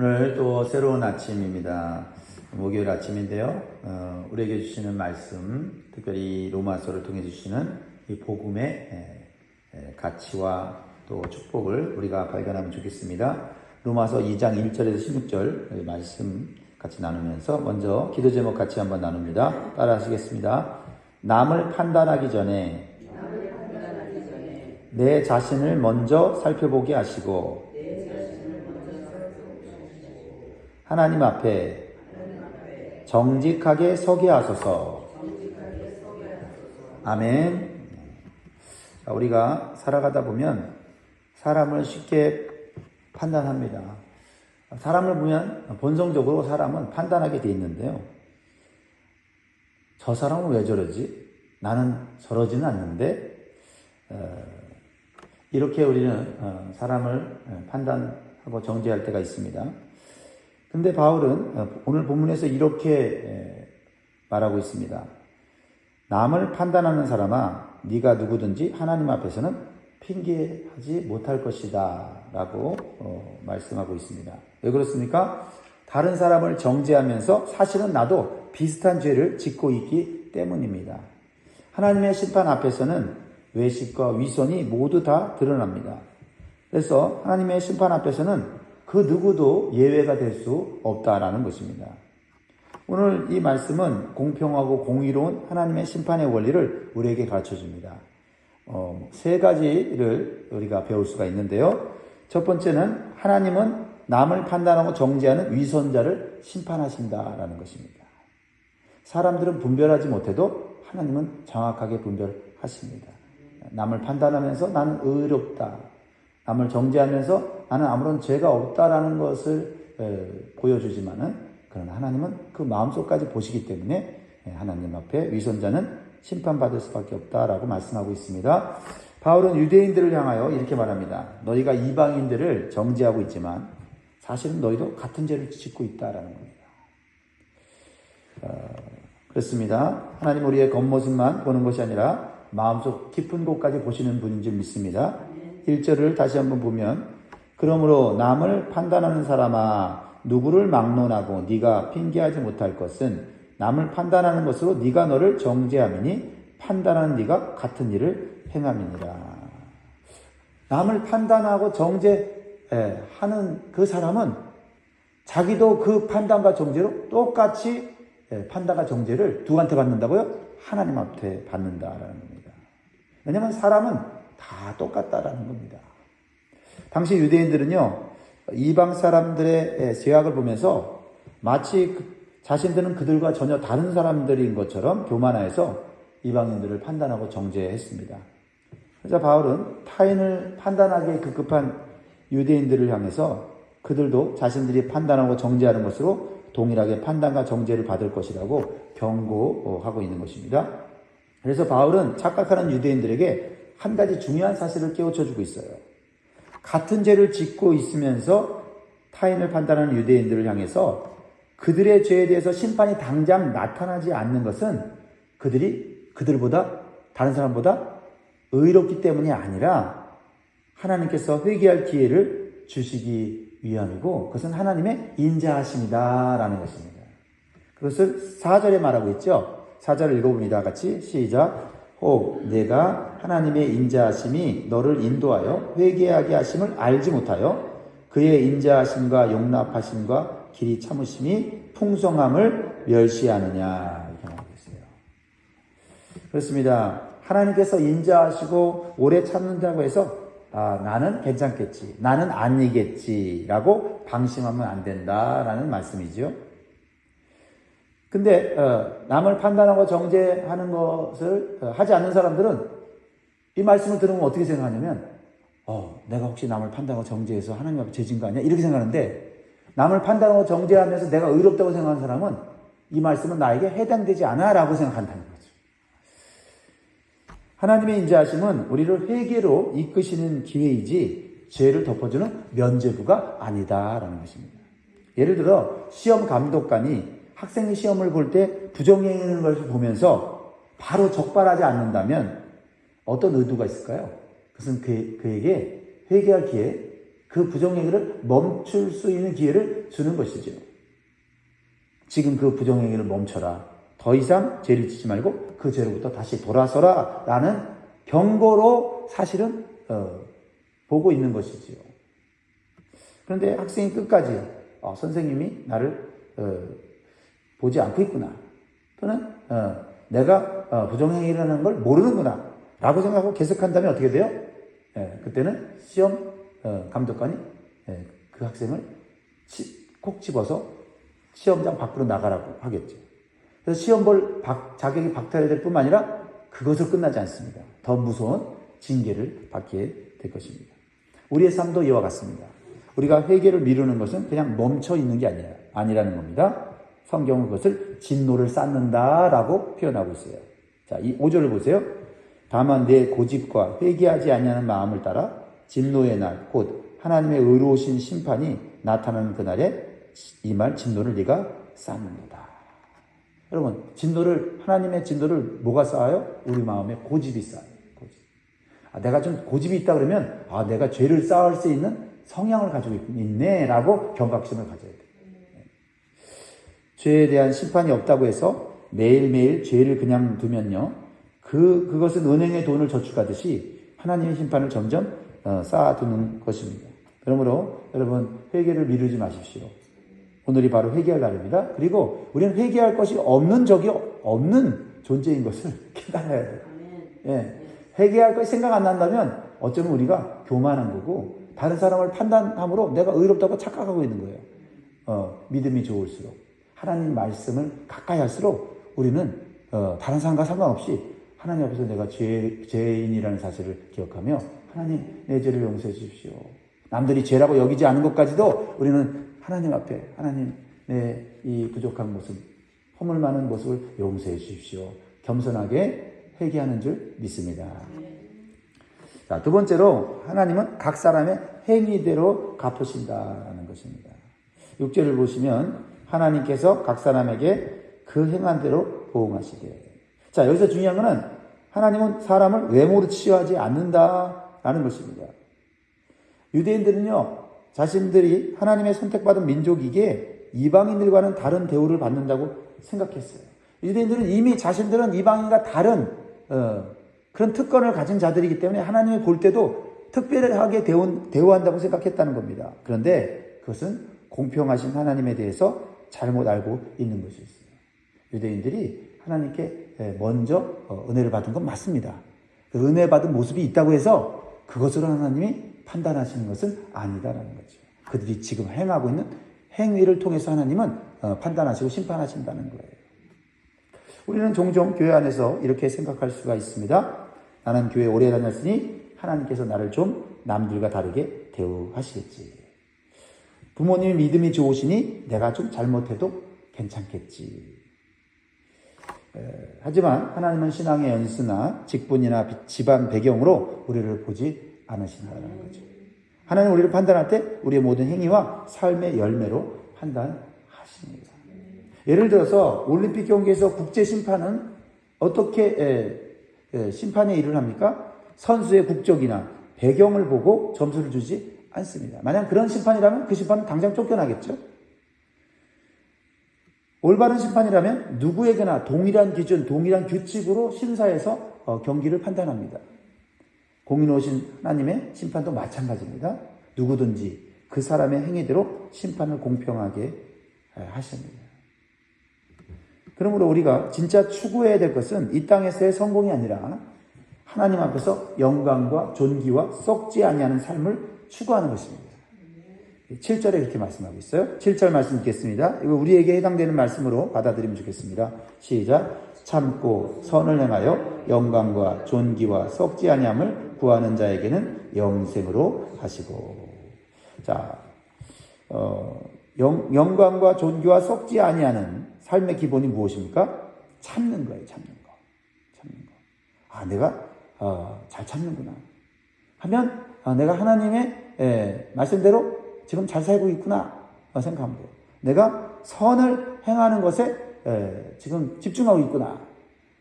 오늘 또 새로운 아침입니다. 목요일 아침인데요. 우리에게 주시는 말씀, 특별히 로마서를 통해 주시는 이 복음의 가치와 또 축복을 우리가 발견하면 좋겠습니다. 로마서 2장 1절에서 16절 말씀 같이 나누면서 먼저 기도 제목 같이 한번 나눕니다. 따라 하시겠습니다. 남을 판단하기 전에 내 자신을 먼저 살펴보게 하시고 하나님 앞에 정직하게 서게 하소서. 아멘. 우리가 살아가다 보면 사람을 쉽게 판단합니다. 사람을 보면 본성적으로 사람은 판단하게 돼 있는데요. 저 사람은 왜 저러지? 나는 저러지는 않는데 이렇게 우리는 사람을 판단하고 정죄할 때가 있습니다. 근데 바울은 오늘 본문에서 이렇게 말하고 있습니다. 남을 판단하는 사람아, 네가 누구든지 하나님 앞에서는 핑계하지 못할 것이다 라고 말씀하고 있습니다. 왜 그렇습니까? 다른 사람을 정죄하면서 사실은 나도 비슷한 죄를 짓고 있기 때문입니다. 하나님의 심판 앞에서는 외식과 위선이 모두 다 드러납니다. 그래서 하나님의 심판 앞에서는 그 누구도 예외가 될 수 없다라는 것입니다. 오늘 이 말씀은 공평하고 공의로운 하나님의 심판의 원리를 우리에게 가르쳐 줍니다. 세 가지를 우리가 배울 수가 있는데요. 첫 번째는 하나님은 남을 판단하고 정죄하는 위선자를 심판하신다라는 것입니다. 사람들은 분별하지 못해도 하나님은 정확하게 분별하십니다. 남을 판단하면서 나는 의롭다. 남을 정죄하면서 나는 아무런 죄가 없다라는 것을 보여주지만은 그러나 하나님은 그 마음속까지 보시기 때문에 하나님 앞에 위선자는 심판받을 수밖에 없다라고 말씀하고 있습니다. 바울은 유대인들을 향하여 이렇게 말합니다. 너희가 이방인들을 정죄하고 있지만 사실은 너희도 같은 죄를 짓고 있다라는 겁니다. 그렇습니다. 하나님 우리의 겉모습만 보는 것이 아니라 마음속 깊은 곳까지 보시는 분인 줄 믿습니다. 1절을 다시 한번 보면 그러므로 남을 판단하는 사람아 누구를 막론하고 네가 핑계하지 못할 것은 남을 판단하는 것으로 네가 너를 정죄함이니 판단하는 네가 같은 일을 행함이니라. 남을 판단하고 정죄하는 그 사람은 자기도 그 판단과 정죄로 똑같이 판단과 정죄를 누구한테 받는다고요? 하나님 앞에 받는다라는 겁니다. 왜냐하면 사람은 다 똑같다라는 겁니다. 당시 유대인들은요, 이방 사람들의 죄악을 보면서 마치 자신들은 그들과 전혀 다른 사람들인 것처럼 교만하여서 이방인들을 판단하고 정죄했습니다. 그래서 바울은 타인을 판단하기에 급급한 유대인들을 향해서 그들도 자신들이 판단하고 정죄하는 것으로 동일하게 판단과 정죄를 받을 것이라고 경고하고 있는 것입니다. 그래서 바울은 착각하는 유대인들에게 한 가지 중요한 사실을 깨우쳐주고 있어요. 같은 죄를 짓고 있으면서 타인을 판단하는 유대인들을 향해서 그들의 죄에 대해서 심판이 당장 나타나지 않는 것은 그들이 다른 사람보다 의롭기 때문이 아니라 하나님께서 회개할 기회를 주시기 위함이고 그것은 하나님의 인자하심이다라는 것입니다. 그것을 4절에 말하고 있죠. 4절을 읽어봅니다. 같이 시작. 혹 내가 하나님의 인자하심이 너를 인도하여 회개하게 하심을 알지 못하여 그의 인자하심과 용납하심과 길이 참으심이 풍성함을 멸시하느냐 이렇게 말하고 있어요. 그렇습니다. 하나님께서 인자하시고 오래 참는다고 해서 나는 괜찮겠지, 나는 아니겠지라고 방심하면 안 된다라는 말씀이죠. 근데 남을 판단하고 정죄하는 것을 하지 않는 사람들은 이 말씀을 들으면 어떻게 생각하냐면 내가 혹시 남을 판단하고 정죄해서 하나님 앞에 죄진 거 아니야? 이렇게 생각하는데 남을 판단하고 정죄하면서 내가 의롭다고 생각하는 사람은 이 말씀은 나에게 해당되지 않아 라고 생각한다는 거죠. 하나님의 인자하심은 우리를 회개로 이끄시는 기회이지 죄를 덮어주는 면죄부가 아니다라는 것입니다. 예를 들어 시험 감독관이 학생이 시험을 볼 때 부정행위하는 것을 보면서 바로 적발하지 않는다면 어떤 의도가 있을까요? 그것은 그에게 회개할 기회, 그 부정행위를 멈출 수 있는 기회를 주는 것이죠. 지금 그 부정행위를 멈춰라. 더 이상 죄를 짓지 말고 그 죄로부터 다시 돌아서라 라는 경고로 사실은 보고 있는 것이지요. 그런데 학생이 끝까지 선생님이 나를 보지 않고 있구나. 또는 내가 부정행위라는 걸 모르는구나 라고 생각하고 계속한다면 어떻게 돼요? 그때는 시험 감독관이 그 학생을 콕 집어서 시험장 밖으로 나가라고 하겠죠. 그래서 시험 볼 자격이 박탈될 뿐만 아니라 그것으로 끝나지 않습니다. 더 무서운 징계를 받게 될 것입니다. 우리의 삶도 이와 같습니다. 우리가 회개를 미루는 것은 그냥 멈춰 있는 게 아니라는 겁니다. 성경은 그것을 진노를 쌓는다라고 표현하고 있어요. 자, 이 5절을 보세요. 다만 내 고집과 회개하지 아니하는 마음을 따라 진노의 날, 곧 하나님의 의로우신 심판이 나타나는 그날에 이 말 진노를 네가 쌓는다. 여러분, 하나님의 진노를 뭐가 쌓아요? 우리 마음에 고집이 쌓아요. 고집. 내가 좀 고집이 있다 그러면, 내가 죄를 쌓을 수 있는 성향을 가지고 있네, 라고 경각심을 가져야 돼요. 죄에 대한 심판이 없다고 해서 매일매일 죄를 그냥 두면요, 그것은 은행에 돈을 저축하듯이 하나님의 심판을 점점 쌓아두는 것입니다. 그러므로 여러분, 회개를 미루지 마십시오. 오늘이 바로 회개할 날입니다. 그리고 우리는 회개할 것이 없는 적이 없는 존재인 것을 깨달아야 돼요. 회개할 것이 생각 안 난다면 어쩌면 우리가 교만한 거고 다른 사람을 판단함으로 내가 의롭다고 착각하고 있는 거예요. 믿음이 좋을수록 하나님 말씀을 가까이 할수록 우리는 다른 사람과 상관없이 하나님 앞에서 내가 죄인이라는 사실을 기억하며 하나님 내 죄를 용서해 주십시오. 남들이 죄라고 여기지 않은 것까지도 우리는 하나님 앞에 하나님 내 이 부족한 모습, 허물 많은 모습을 용서해 주십시오. 겸손하게 회개하는 줄 믿습니다. 자, 두 번째로 하나님은 각 사람의 행위대로 갚으신다는 것입니다. 6절을 보시면 하나님께서 각 사람에게 그 행한 대로 보응하시되. 자, 여기서 중요한 것은 하나님은 사람을 외모로 치유하지 않는다라는 것입니다. 유대인들은요, 자신들이 하나님의 선택받은 민족이기에 이방인들과는 다른 대우를 받는다고 생각했어요. 유대인들은 이미 자신들은 이방인과 다른 그런 특권을 가진 자들이기 때문에 하나님이 볼 때도 특별하게 대우한다고 생각했다는 겁니다. 그런데 그것은 공평하신 하나님에 대해서 잘못 알고 있는 것이었어요. 유대인들이 하나님께 먼저 은혜를 받은 건 맞습니다. 그 은혜 받은 모습이 있다고 해서 그것으로 하나님이 판단하시는 것은 아니다라는 거죠. 그들이 지금 행하고 있는 행위를 통해서 하나님은 판단하시고 심판하신다는 거예요. 우리는 종종 교회 안에서 이렇게 생각할 수가 있습니다. 나는 교회 오래 다녔으니 하나님께서 나를 좀 남들과 다르게 대우하시겠지. 부모님이 믿음이 좋으시니 내가 좀 잘못해도 괜찮겠지. 하지만 하나님은 신앙의 연수나 직분이나 집안 배경으로 우리를 보지 않으신다는 거죠. 하나님은 우리를 판단할 때 우리의 모든 행위와 삶의 열매로 판단하십니다. 예를 들어서 올림픽 경기에서 국제 심판은 어떻게 심판의 일을 합니까? 선수의 국적이나 배경을 보고 점수를 주지 않습니다. 만약 그런 심판이라면 그 심판은 당장 쫓겨나겠죠. 올바른 심판이라면 누구에게나 동일한 기준, 동일한 규칙으로 심사해서 경기를 판단합니다. 공의로우신 하나님의 심판도 마찬가지입니다. 누구든지 그 사람의 행위대로 심판을 공평하게 하십니다. 그러므로 우리가 진짜 추구해야 될 것은 이 땅에서의 성공이 아니라 하나님 앞에서 영광과 존귀와 썩지 아니하는 삶을 추구하는 것입니다. 7절에 이렇게 말씀하고 있어요. 7절 말씀 읽겠습니다. 이거 우리에게 해당되는 말씀으로 받아들이면 좋겠습니다. 시작. 참고 선을 행하여 영광과 존귀와 썩지 아니함을 구하는 자에게는 영생으로 하시고. 자, 영광과 존귀와 썩지 아니하는 삶의 기본이 무엇입니까? 참는 거예요. 참는 거. 내가 잘 참는구나 하면 내가 하나님의 말씀대로 지금 잘 살고 있구나 생각하면 돼요. 내가 선을 행하는 것에 지금 집중하고 있구나.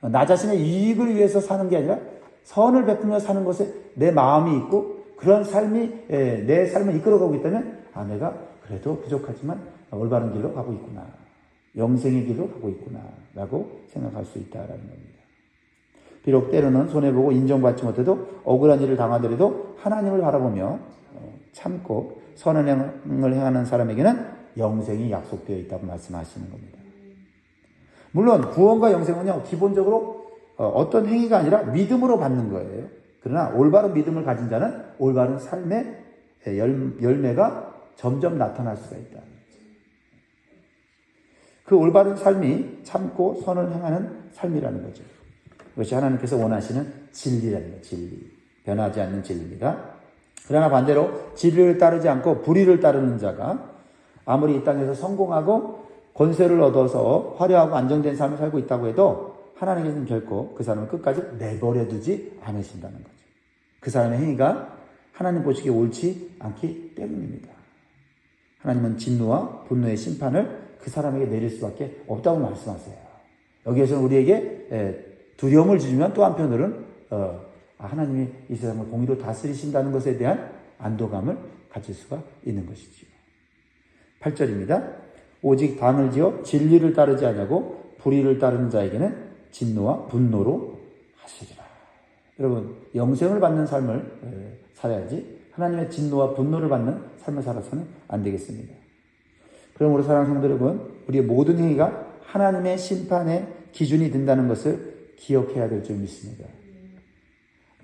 나 자신의 이익을 위해서 사는 게 아니라 선을 베풀며 사는 것에 내 마음이 있고 그런 삶이 내 삶을 이끌어가고 있다면 내가 그래도 부족하지만 올바른 길로 가고 있구나. 영생의 길로 가고 있구나. 라고 생각할 수 있다라는 겁니다. 비록 때로는 손해보고 인정받지 못해도 억울한 일을 당하더라도 하나님을 바라보며 참고 선한 행을 행하는 사람에게는 영생이 약속되어 있다고 말씀하시는 겁니다. 물론 구원과 영생은요, 기본적으로 어떤 행위가 아니라 믿음으로 받는 거예요. 그러나 올바른 믿음을 가진 자는 올바른 삶의 열매가 점점 나타날 수가 있다. 그 올바른 삶이 참고 선을 행하는 삶이라는 거죠. 그것이 하나님께서 원하시는 진리라는 거예요. 진리. 변하지 않는 진리입니다. 그러나 반대로 진리를 따르지 않고 불의를 따르는 자가 아무리 이 땅에서 성공하고 권세를 얻어서 화려하고 안정된 삶을 살고 있다고 해도 하나님께서는 결코 그 사람을 끝까지 내버려 두지 않으신다는 거죠. 그 사람의 행위가 하나님 보시기에 옳지 않기 때문입니다. 하나님은 진노와 분노의 심판을 그 사람에게 내릴 수밖에 없다고 말씀하세요. 여기에서는 우리에게 두려움을 주지만 또 한편으로는 하나님이 이 세상을 공의로 다스리신다는 것에 대한 안도감을 가질 수가 있는 것이지요. 8절입니다. 오직 단을 지어 진리를 따르지 아니하고 불의를 따르는 자에게는 진노와 분노로 하시리라. 여러분, 영생을 받는 삶을 살아야지 하나님의 진노와 분노를 받는 삶을 살아서는 안 되겠습니다. 그러므로 사랑하는 성도 여러분, 우리의 모든 행위가 하나님의 심판의 기준이 된다는 것을 기억해야 될 줄 믿습니다.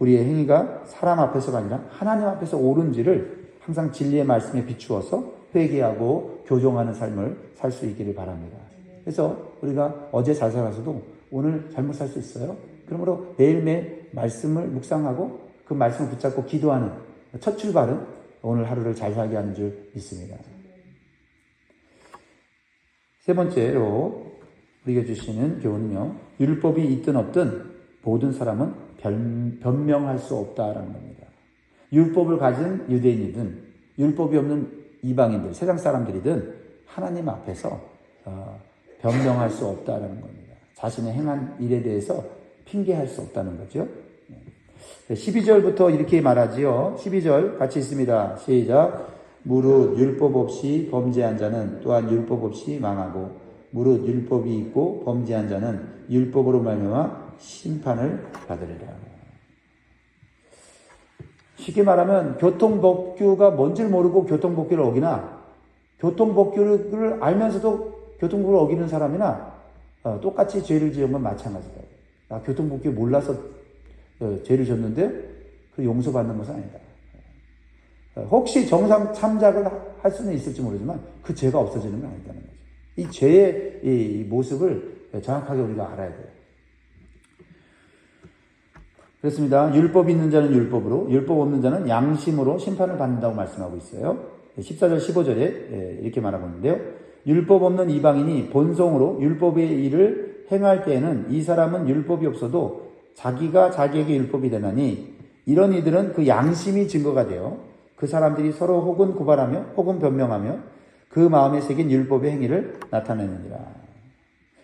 우리의 행위가 사람 앞에서가 아니라 하나님 앞에서 옳은지를 항상 진리의 말씀에 비추어서 회개하고 교정하는 삶을 살 수 있기를 바랍니다. 그래서 우리가 어제 잘 살아서도 오늘 잘못 살 수 있어요. 그러므로 매일매일 말씀을 묵상하고 그 말씀을 붙잡고 기도하는 첫 출발은 오늘 하루를 잘 살게 하는 줄 믿습니다. 세 번째로 우리가 주시는 교훈은요, 율법이 있든 없든 모든 사람은 변명할 수 없다라는 겁니다. 율법을 가진 유대인이든 율법이 없는 이방인들, 세상 사람들이든 하나님 앞에서 변명할 수 없다라는 겁니다. 자신의 행한 일에 대해서 핑계할 수 없다는 거죠. 12절부터 이렇게 말하지요. 12절 같이 있습니다. 시작. 무릇 율법 없이 범죄한 자는 또한 율법 없이 망하고 무릇 율법이 있고 범죄한 자는 율법으로 말미암아 심판을 받으리라. 쉽게 말하면 교통법규가 뭔지를 모르고 교통법규를 어기나 교통법규를 알면서도 교통법규를 어기는 사람이나 똑같이 죄를 지은 건 마찬가지다. 교통법규 몰라서 죄를 졌는데 그 용서받는 것은 아니다. 혹시 정상 참작을 할 수는 있을지 모르지만 그 죄가 없어지는 건 아니다는 거죠. 이 죄의 이 모습을 정확하게 우리가 알아야 돼요. 그렇습니다. 율법 있는 자는 율법으로, 율법 없는 자는 양심으로 심판을 받는다고 말씀하고 있어요. 14절, 15절에 이렇게 말하고 있는데요. 율법 없는 이방인이 본성으로 율법의 일을 행할 때에는 이 사람은 율법이 없어도 자기가 자기에게 율법이 되나니 이런 이들은 그 양심이 증거가 되어 그 사람들이 서로 혹은 고발하며 혹은 변명하며 그 마음에 새긴 율법의 행위를 나타내느니라.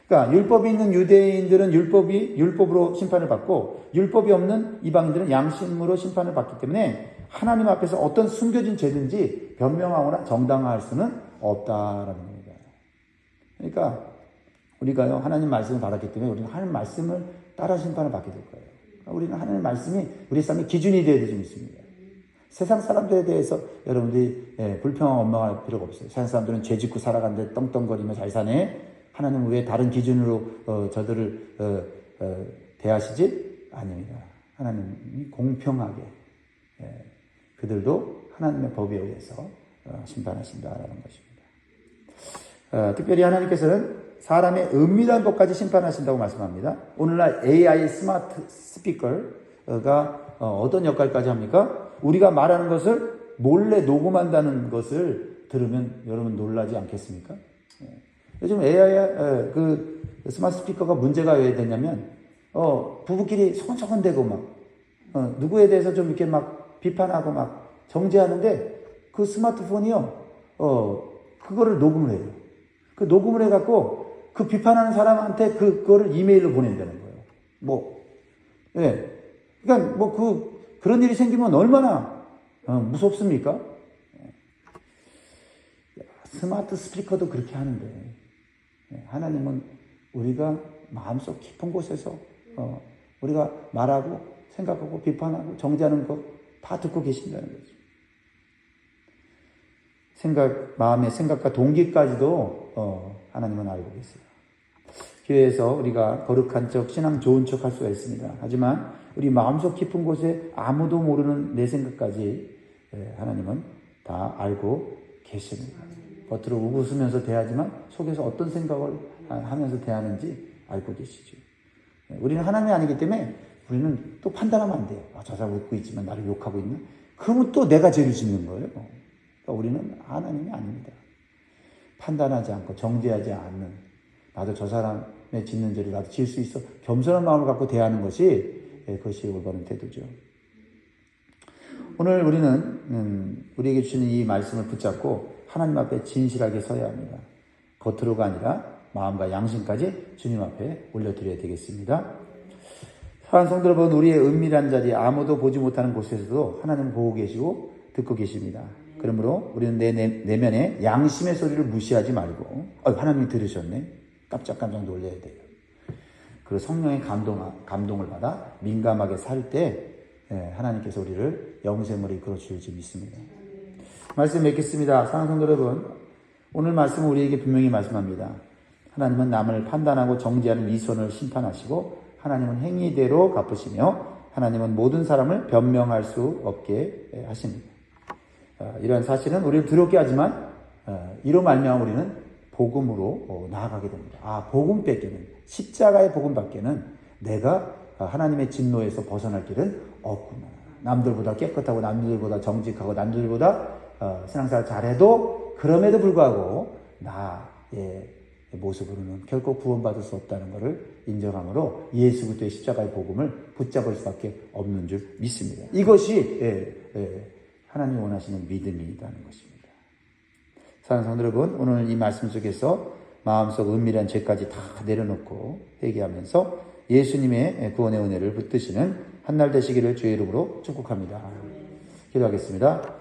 그러니까 율법이 있는 유대인들은 율법으로 심판을 받고 율법이 없는 이방인들은 양심으로 심판을 받기 때문에 하나님 앞에서 어떤 숨겨진 죄든지 변명하거나 정당화할 수는 없다라는 겁니다. 그러니까 우리가요, 하나님 말씀을 받았기 때문에 우리는 하나님 말씀을 따라 심판을 받게 될 거예요. 그러니까 우리는 하나님 말씀이 우리 삶의 기준이 되어야 되지 믿습니다. 세상 사람들에 대해서 여러분들이 불평하고 원망할 필요가 없어요. 세상 사람들은 죄 짓고 살아가는데 떵떵거리며 잘 사네. 하나님은 왜 다른 기준으로 저들을 대하시지? 아닙니다. 하나님이 공평하게 그들도 하나님의 법에 의해서 심판하신다라는 것입니다. 특별히 하나님께서는 사람의 은밀한 것까지 심판하신다고 말씀합니다. 오늘날 AI 스마트 스피커가 어떤 역할까지 합니까? 우리가 말하는 것을 몰래 녹음한다는 것을 들으면 여러분 놀라지 않겠습니까? 요즘 AI 그 스마트 스피커가 문제가 왜 되냐면 부부끼리 소곤소곤대고 막 누구에 대해서 좀 이렇게 막 비판하고 막 정죄하는데 그 스마트폰이요 그거를 녹음을 해요. 그 녹음을 해갖고 그 비판하는 사람한테 그거를 이메일로 보낸다는 거예요. 그러니까 그런 일이 생기면 얼마나 무섭습니까? 스마트 스피커도 그렇게 하는데 하나님은 우리가 마음속 깊은 곳에서 우리가 말하고 생각하고 비판하고 정죄하는 것 다 듣고 계신다는 거죠. 마음의 생각과 동기까지도 하나님은 알고 계세요. 교회에서 우리가 거룩한 척, 신앙 좋은 척 할 수가 있습니다. 하지만 우리 마음속 깊은 곳에 아무도 모르는 내 생각까지 하나님은 다 알고 계십니다. 겉으로 웃으면서 대하지만 속에서 어떤 생각을 하면서 대하는지 알고 계시죠. 우리는 하나님이 아니기 때문에 우리는 또 판단하면 안 돼요. 저 사람 웃고 있지만 나를 욕하고 있나? 그러면 또 내가 죄를 짓는 거예요. 그러니까 우리는 하나님이 아닙니다. 판단하지 않고 정죄하지 않는, 나도 저 사람의 짓는 죄를 나도 지을 수 있어, 겸손한 마음을 갖고 대하는 것이 그것이 올바른 태도죠. 오늘 우리는 우리에게 주시는 이 말씀을 붙잡고 하나님 앞에 진실하게 서야 합니다. 겉으로가 아니라 마음과 양심까지 주님 앞에 올려드려야 되겠습니다. 사랑하는 성도 여러분, 우리의 은밀한 자리, 아무도 보지 못하는 곳에서도 하나님은 보고 계시고 듣고 계십니다. 그러므로 우리는 내 내면의 양심의 소리를 무시하지 말고 하나님이 들으셨네? 깜짝깜짝 놀려야 돼요. 그리고 성령의 감동을 받아 민감하게 살 때 하나님께서 우리를 영생으로 이끌어 주실지 믿습니다. 말씀 맺겠습니다. 사랑하는 성도 여러분, 오늘 말씀은 우리에게 분명히 말씀합니다. 하나님은 남을 판단하고 정죄하는 이 손을 심판하시고 하나님은 행위대로 갚으시며 하나님은 모든 사람을 변명할 수 없게 하십니다. 이러한 사실은 우리를 두렵게 하지만 이로 말미암아 우리는 복음으로 나아가게 됩니다. 복음 밖에는, 십자가의 복음 밖에는 내가 하나님의 진노에서 벗어날 길은 없구나. 남들보다 깨끗하고 남들보다 정직하고 남들보다 신앙생활 잘해도 그럼에도 불구하고 나의 모습으로는 결코 구원받을 수 없다는 것을 인정함으로 예수 그리스도의 십자가의 복음을 붙잡을 수밖에 없는 줄 믿습니다. 이것이 하나님이 원하시는 믿음이라는 것입니다. 사랑하는 성도 여러분, 오늘 이 말씀 속에서 마음속 은밀한 죄까지 다 내려놓고 회개하면서 예수님의 구원의 은혜를 붙드시는 한 날 되시기를 주의 이름으로 축복합니다. 기도하겠습니다.